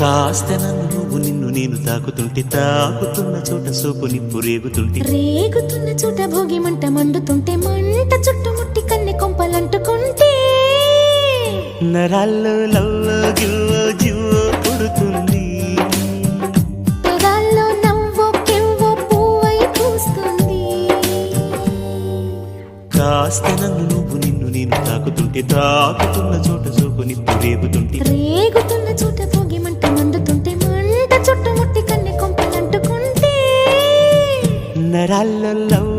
కాస్త నన్ను నువ్వు నిన్ను నేను తాకుతుంటే తాకుతున్న చోట సోపు నిప్పు రేగుతుంటే రేగుతున్న చోట భోగి మంట మండుతుంటే మంట చుట్టుముట్టి కన్నె కొంపలంటుకుంటే నరాల్లో లవ్వో గివ్వో జివ్వో పుడుతుంది పెదాల్లో నవ్వో కెవ్వో పువ్వై పూస్తుంది కాస్త నన్ను నువ్వు నిన్ను నేను తాకుతుంటే తాకుతున్న చోట సోపు నిప్పు రేగుతుంటే రేగుతున్న చోట భోగి మంట మండుతుంటే మంట చుట్టుముట్టి కన్నె కొంపలంటుకుంటే నరాల్లో లవ్